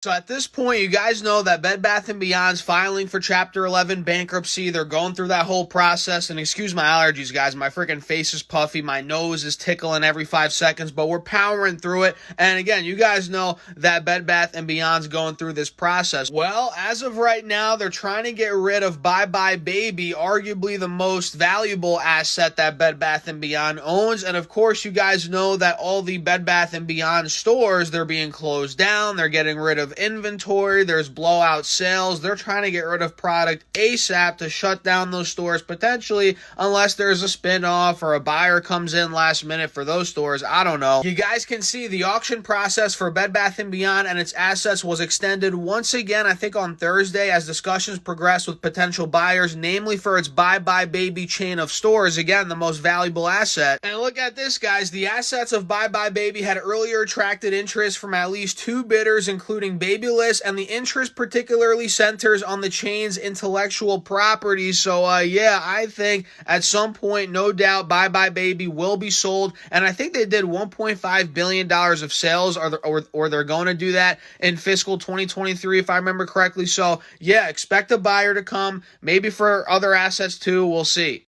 So at this point, you guys know that Bed Bath & Beyond's filing for Chapter 11 bankruptcy. They're going through that whole process. And excuse my allergies, guys. My freaking face is puffy. My nose is tickling every 5 seconds. But we're powering through it. And again, you guys know that Bed Bath & Beyond's going through this process. Well, as of right now, they're trying to get rid of Bye Bye Baby, arguably the most valuable asset that Bed Bath & Beyond owns. And of course, you guys know that all the Bed Bath & Beyond stores, they're being closed down. They're getting rid of inventory. There's blowout sales. They're trying to get rid of product ASAP to shut down those stores potentially, unless there's a spin-off or a buyer comes in last minute for those stores. I don't know. You guys can see the auction process for Bed Bath & Beyond and its assets was extended once again, I think on Thursday, as discussions progressed with potential buyers, namely for its Bye Bye Baby chain of stores, again, the most valuable asset. And look at this, guys. The assets of Bye Bye Baby had earlier attracted interest from at least 2 bidders, including Babylist, and the interest particularly centers on the chain's intellectual property. So yeah, I think at some point, no doubt, Bye Bye Baby will be sold. And I think they did $1.5 billion of sales, or they're going to do that in fiscal 2023, if I remember correctly. So yeah, expect a buyer to come, maybe for other assets too. We'll see.